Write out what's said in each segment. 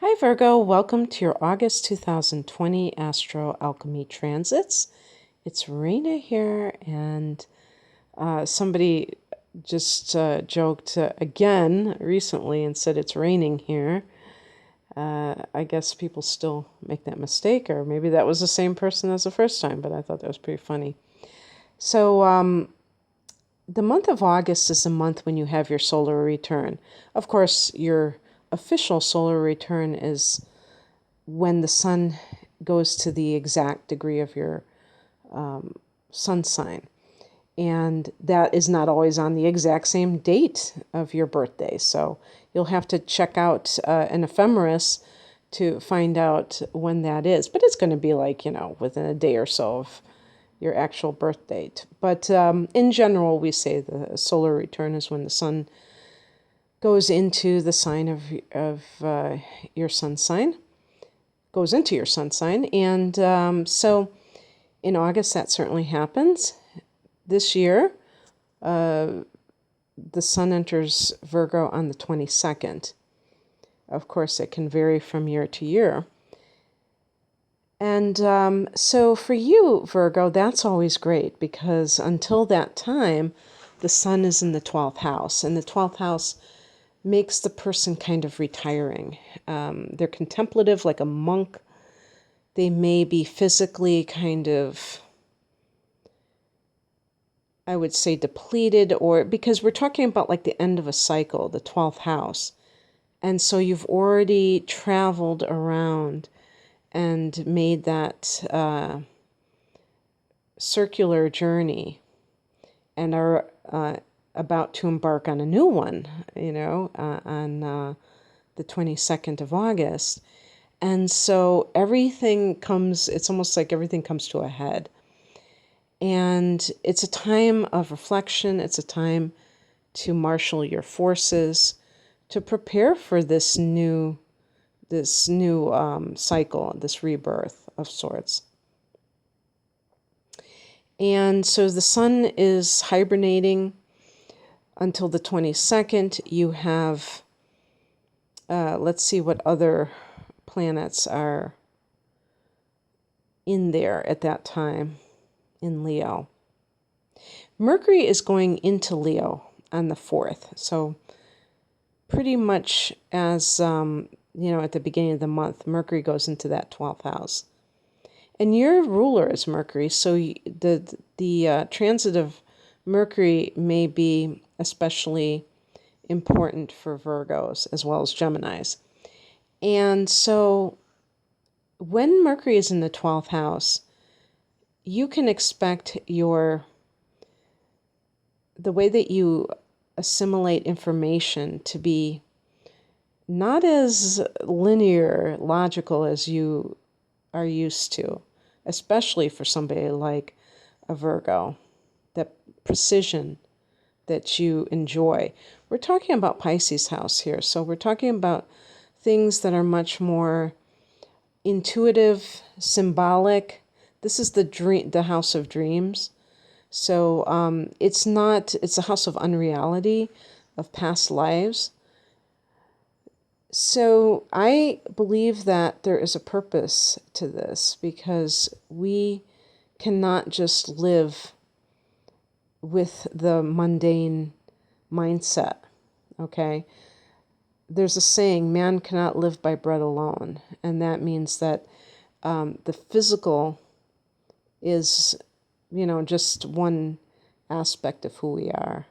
Hi Virgo, welcome to your August 2020 Astro Alchemy transits. It's Rena here, and somebody just joked again recently and said it's raining here. I guess people still make that mistake, or maybe that was the same person as the first time, but I thought that was pretty funny. So, the month of August is the month when you have your solar return. Of course, your official solar return is when the sun goes to the exact degree of your sun sign. And that is not always on the exact same date of your birthday. So you'll have to check out an ephemeris to find out when that is. But it's going to be like, within a day or so of your actual birth date. But in general, we say the solar return is when the sun goes into the sign of your sun sign, goes into your sun sign. And so in August, that certainly happens. This year, the sun enters Virgo on the 22nd. Of course, it can vary from year to year. And so for you, Virgo, that's always great because until that time, the sun is in the 12th house. And the 12th house makes the person kind of retiring. They're contemplative like a monk. They may be physically kind of, I would say, depleted, or because we're talking about like the end of a cycle, the 12th house. And so you've already traveled around and made that circular journey and are about to embark on a new one, on the 22nd of August. And so it's almost like everything comes to a head. And it's a time of reflection. It's a time to marshal your forces, to prepare for this new cycle, this rebirth of sorts. And so the sun is hibernating until the 22nd. You have, let's see what other planets are in there at that time in Leo. Mercury is going into Leo on the 4th. So pretty much as, at the beginning of the month, Mercury goes into that 12th house. And your ruler is Mercury, so the transit of Mercury may be especially important for Virgos as well as Geminis. And so when Mercury is in the 12th house, you can expect the way that you assimilate information to be not as linear, logical as you are used to, especially for somebody like a Virgo, that precision that you enjoy. We're talking about Pisces house here, so we're talking about things that are much more intuitive, symbolic. This is the house of dreams. So it's a house of unreality, of past lives. So I believe that there is a purpose to this because we cannot just live with the mundane mindset, okay? There's a saying, man cannot live by bread alone, and that means that the physical is, just one aspect of who we are.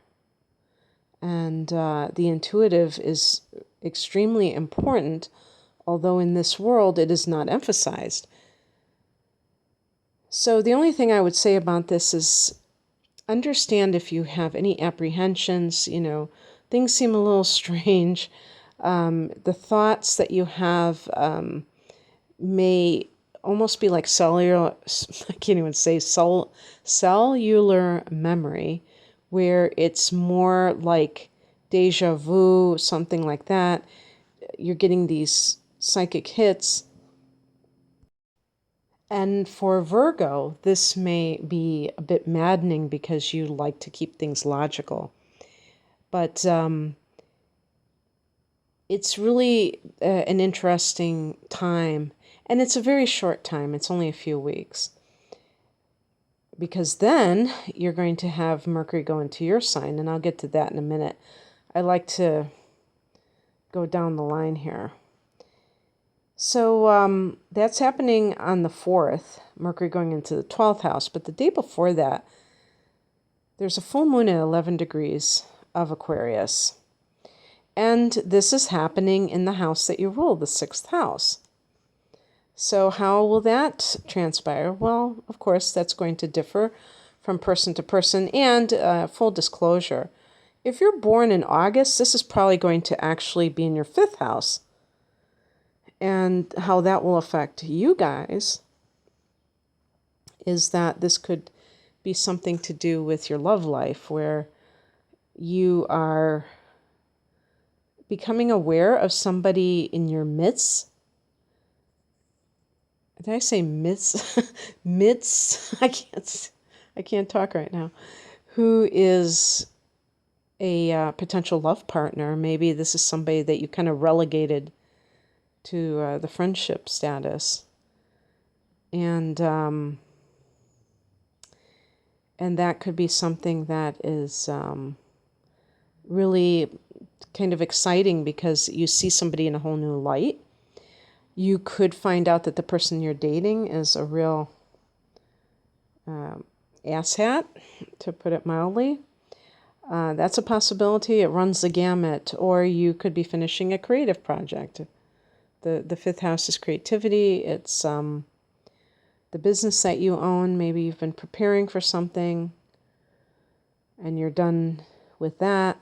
And the intuitive is extremely important, although in this world it is not emphasized. So the only thing I would say about this is understand if you have any apprehensions, things seem a little strange. The thoughts that you have may almost be like cellular memory, where it's more like deja vu, something like that. You're getting these psychic hits. And for Virgo, this may be a bit maddening because you like to keep things logical. But it's really an interesting time. And it's a very short time. It's only a few weeks. Because then you're going to have Mercury go into your sign, and I'll get to that in a minute. I like to go down the line here. So that's happening on the 4th, Mercury going into the 12th house. But the day before that, there's a full moon at 11 degrees of Aquarius. And this is happening in the house that you rule, the 6th house. So how will that transpire? Well, of course, that's going to differ from person to person. And full disclosure, if you're born in August, this is probably going to actually be in your 5th house. And how that will affect you guys is that this could be something to do with your love life, where you are becoming aware of somebody in your midst. Did I say midst? Midst? I can't talk right now. Who is a potential love partner? Maybe this is somebody that you kind of relegated to the friendship status, and that could be something that is really kind of exciting because you see somebody in a whole new light. You could find out that the person you're dating is a real asshat, to put it mildly. That's a possibility. It runs the gamut. Or you could be finishing a creative project. The 5th house is creativity. It's the business that you own. Maybe you've been preparing for something and you're done with that.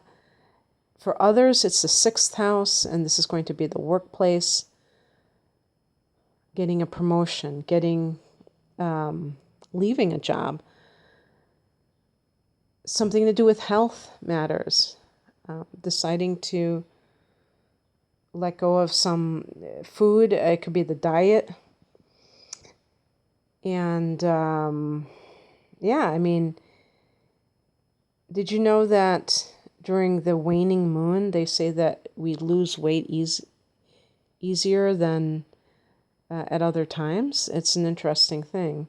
For others, it's the 6th house, and this is going to be the workplace. Getting a promotion, leaving a job. Something to do with health matters. Deciding to let go of some food. It could be the diet. And yeah, I mean, did you know that during the waning moon, they say that we lose weight easier than at other times? It's an interesting thing.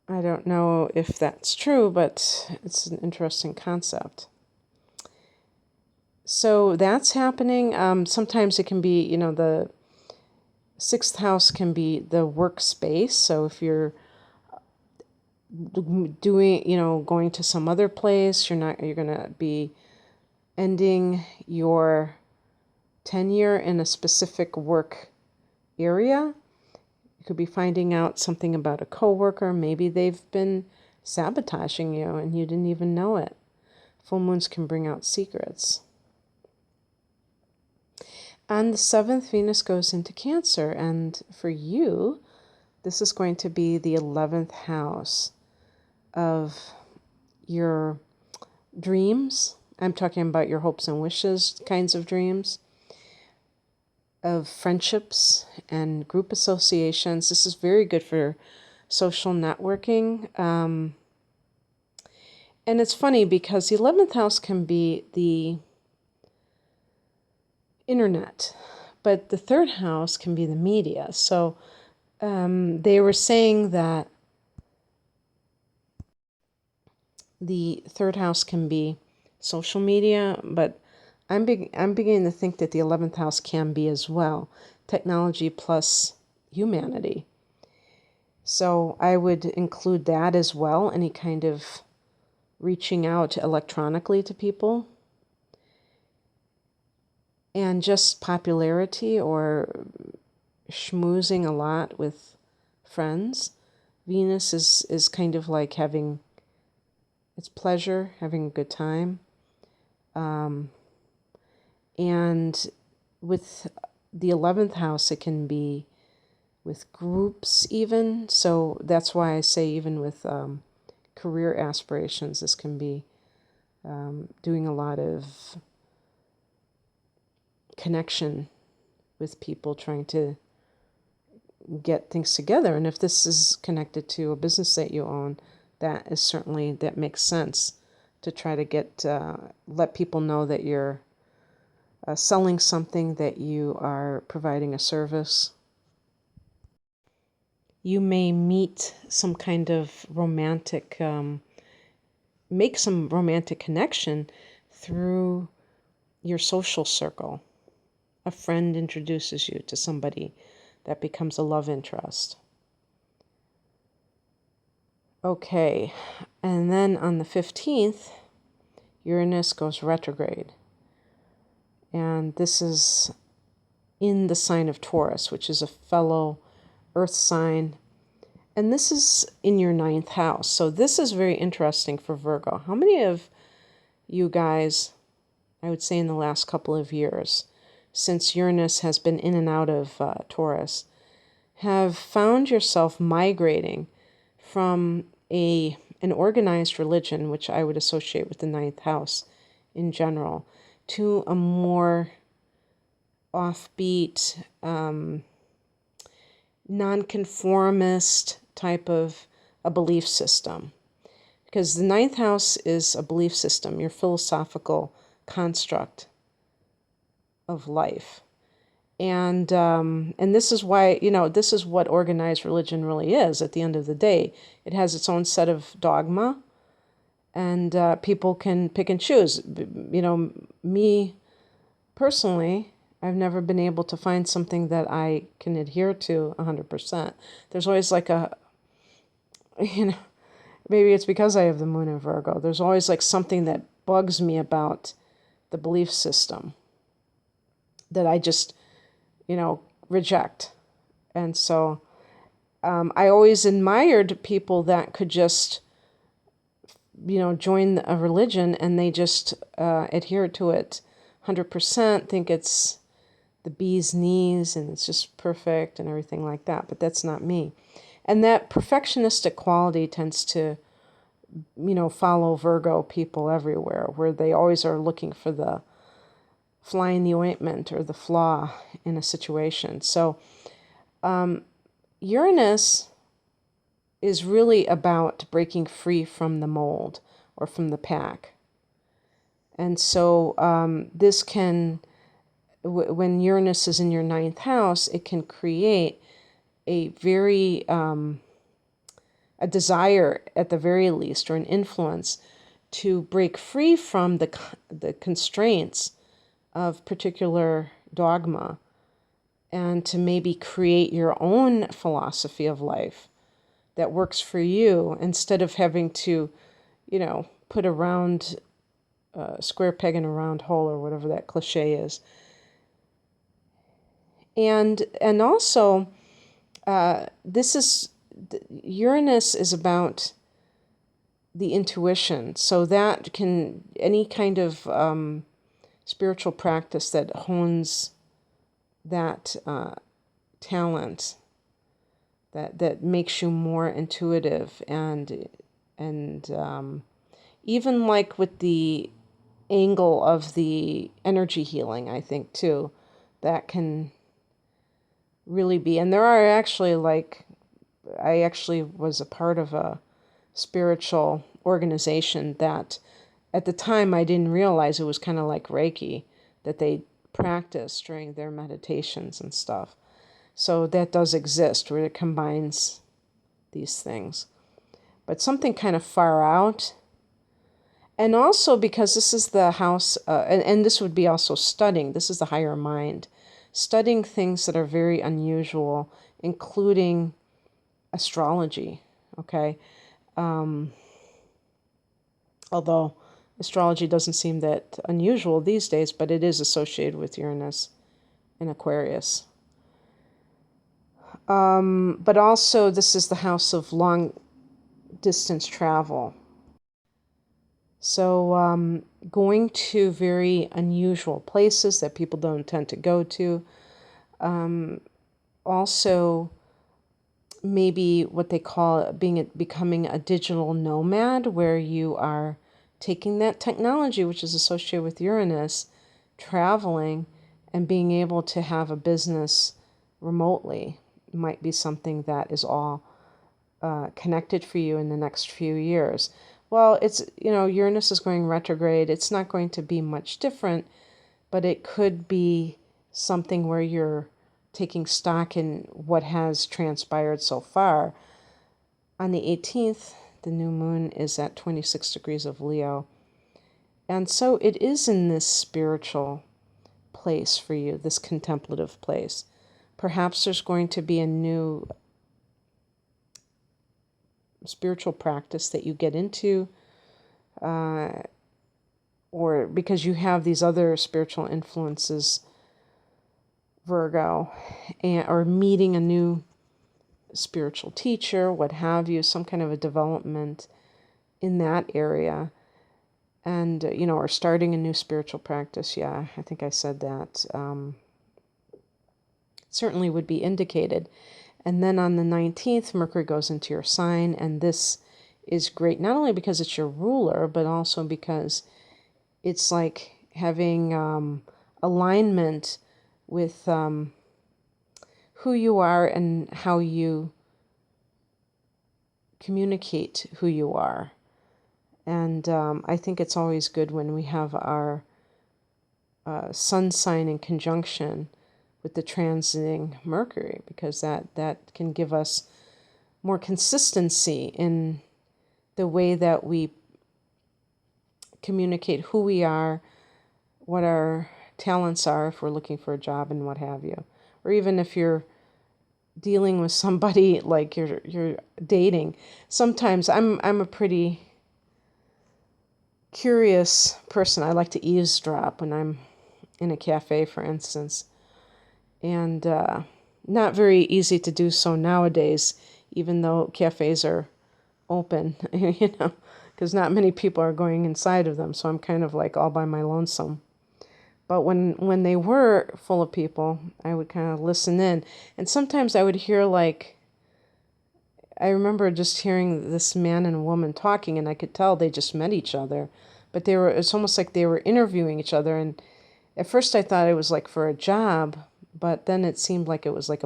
I don't know if that's true, but it's an interesting concept. So that's happening. Sometimes it can be, the 6th house can be the workspace. So if you're doing, going to some other place, you're going to be ending your tenure in a specific work area. You could be finding out something about a coworker. Maybe they've been sabotaging you and you didn't even know it. Full moons can bring out secrets. On the 7th, Venus goes into Cancer, and for you, this is going to be the 11th house of your dreams. I'm talking about your hopes and wishes kinds of dreams, of friendships and group associations. This is very good for social networking. And it's funny because the 11th house can be the internet, but the 3rd house can be the media. So they were saying that the 3rd house can be social media, but I'm beginning to think that the 11th house can be as well. Technology plus humanity. So I would include that as well, any kind of reaching out electronically to people. And just popularity or schmoozing a lot with friends. Venus is kind of like having, it's pleasure, having a good time. And with the 11th house, it can be with groups even. So that's why I say even with career aspirations, this can be doing a lot of connection with people, trying to get things together. And if this is connected to a business that you own, that makes sense to try to let people know that you're selling something, that you are providing a service. You may meet some kind of romantic, make some romantic connection through your social circle. A friend introduces you to somebody that becomes a love interest. Okay, and then on the 15th, Uranus goes retrograde. And this is in the sign of Taurus, which is a fellow earth sign. And this is in your 9th house. So this is very interesting for Virgo. How many of you guys, I would say in the last couple of years, since Uranus has been in and out of Taurus, have found yourself migrating from an organized religion, which I would associate with the 9th house in general, to a more offbeat, nonconformist type of a belief system? Because the 9th house is a belief system, your philosophical construct of life. And this is why, this is what organized religion really is at the end of the day. It has its own set of dogma, and people can pick and choose. Me personally, I've never been able to find something that I can adhere to 100%. There's always like maybe it's because I have the moon in Virgo. There's always like something that bugs me about the belief system that I just, reject. And so I always admired people that could just, join a religion and they just adhere to it 100%, think it's the bee's knees and it's just perfect and everything like that. But that's not me. And that perfectionistic quality tends to, follow Virgo people everywhere, where they always are looking for the fly in the ointment or the flaw in a situation. So Uranus is really about breaking free from the mold or from the pack. And so this can, when Uranus is in your 9th house, it can create a very, a desire at the very least, or an influence to break free from the constraints of particular dogma, and to maybe create your own philosophy of life that works for you, instead of having to, put a round square peg in a round hole, or whatever that cliche is. And also, Uranus is about the intuition. So that can, any kind of spiritual practice that hones that talent, that makes you more intuitive, and even like with the angle of the energy healing, I think too, that can really be. And there are actually, I actually was a part of a spiritual organization that at the time I didn't realize it was kind of like Reiki that they practice during their meditations and stuff. So that does exist, where it combines these things. But something kind of far out. And also because this is the house, and this would be also studying, this is the higher mind, studying things that are very unusual, including astrology, okay? Although astrology doesn't seem that unusual these days, but it is associated with Uranus in Aquarius. But also this is the house of long distance travel. So going to very unusual places that people don't tend to go to. Also maybe what they call becoming a digital nomad, where you are taking that technology, which is associated with Uranus, traveling, and being able to have a business remotely might be something that is all connected for you in the next few years. Well, it's, Uranus is going retrograde. It's not going to be much different but it could be something where you're taking stock in what has transpired so far. On the 18th, the new moon is at 26 degrees of Leo. And so it is in this spiritual place for you, this contemplative place. Perhaps there's going to be a new spiritual practice that you get into, or because you have these other spiritual influences, Virgo, or meeting a new spiritual teacher, what have you, some kind of a development in that area. And, or starting a new spiritual practice. Yeah, I think I said that. Certainly would be indicated. And then on the 19th, Mercury goes into your sign, and this is great, not only because it's your ruler, but also because it's like having alignment with who you are and how you communicate who you are. And I think it's always good when we have our sun sign in conjunction with the transiting Mercury, because that can give us more consistency in the way that we communicate who we are, what our talents are if we're looking for a job and what have you. Or even if you're dealing with somebody like you're dating. Sometimes I'm a pretty curious person. I like to eavesdrop when I'm in a cafe, for instance. And not very easy to do so nowadays, even though cafes are open, because not many people are going inside of them. So I'm kind of like all by my lonesome. But when they were full of people, I would kind of listen in. And sometimes I would hear I remember just hearing this man and woman talking, and I could tell they just met each other. But it's almost like they were interviewing each other. And at first I thought it was like for a job, but then it seemed like it was like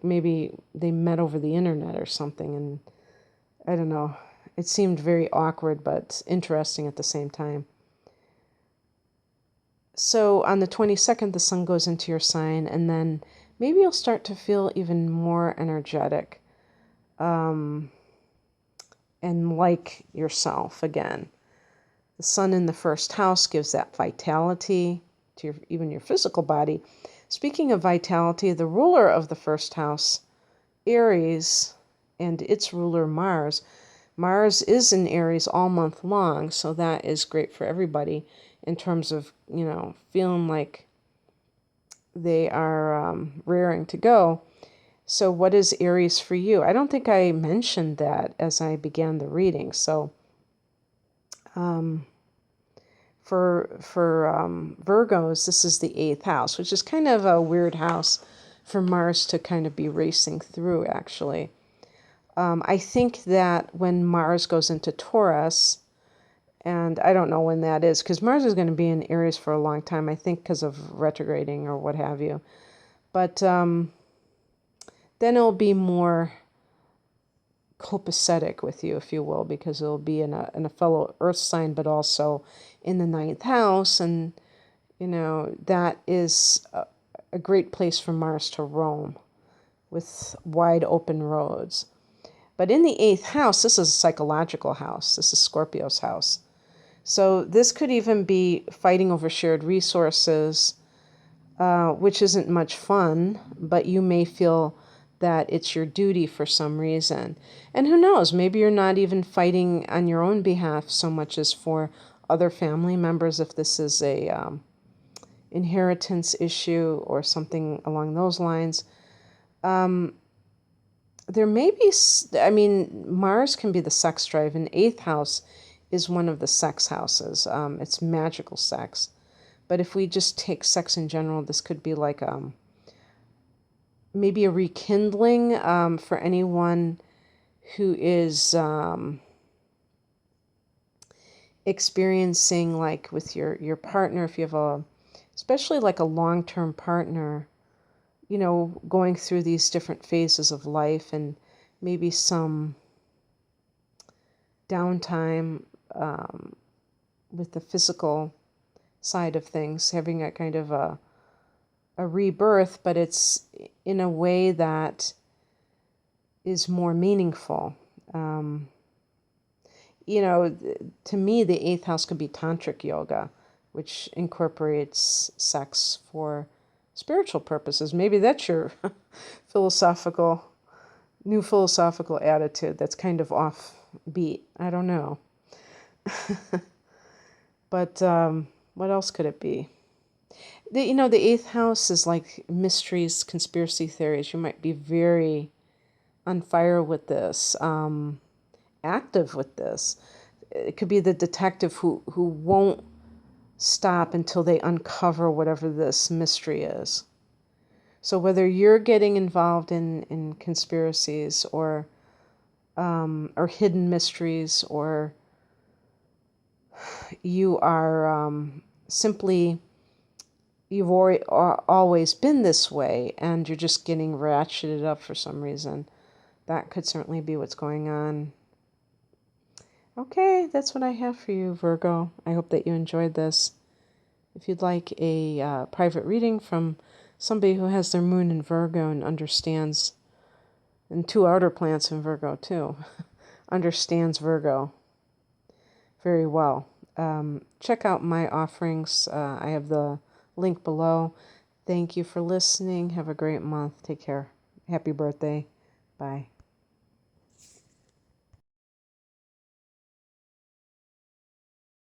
maybe they met over the internet or something. And I don't know. It seemed very awkward, but interesting at the same time. So on the 22nd, the sun goes into your sign, and then maybe you'll start to feel even more energetic and like yourself again. The sun in the first house gives that vitality to even your physical body. Speaking of vitality, the ruler of the first house, Aries, and its ruler, Mars. Mars is in Aries all month long, so that is great for everybody in terms of, feeling like they are raring to go. So what is Aries for you? I don't think I mentioned that as I began the reading. So for Virgos, this is the 8th house, which is kind of a weird house for Mars to kind of be racing through, actually. I think that when Mars goes into Taurus, and I don't know when that is, because Mars is going to be in Aries for a long time, I think because of retrograding or what have you. But then it'll be more copacetic with you, if you will, because it'll be in a fellow Earth sign, but also in the 9th house. And, that is a great place for Mars to roam with wide open roads. But in the 8th house, this is a psychological house. This is Scorpio's house. So this could even be fighting over shared resources, which isn't much fun, but you may feel that it's your duty for some reason. And who knows, maybe you're not even fighting on your own behalf so much as for other family members, if this is a inheritance issue or something along those lines. There may be, Mars can be the sex drive, and 8th house is one of the sex houses. It's magical sex. But if we just take sex in general, this could be like maybe a rekindling for anyone who is experiencing, like with your partner, if you have especially like a long-term partner, going through these different phases of life, and maybe some downtime with the physical side of things, having a kind of a rebirth, but it's in a way that is more meaningful. To me, the eighth house could be tantric yoga, which incorporates sex for spiritual purposes. Maybe that's your new philosophical attitude that's kind of offbeat. I don't know. But what else could it be? The eighth house is like mysteries, conspiracy theories. You might be very on fire with this, active with this. It could be the detective who won't stop until they uncover whatever this mystery is. So whether you're getting involved in conspiracies or hidden mysteries, or you are simply, you've always been this way and you're just getting ratcheted up for some reason, that could certainly be what's going on. Okay, that's what I have for you, Virgo. I hope that you enjoyed this. If you'd like a private reading from somebody who has their moon in Virgo and understands, and 2 outer planets in Virgo too, understands Virgo very well, check out my offerings. I have the link below. Thank you for listening. Have a great month. Take care. Happy birthday. Bye.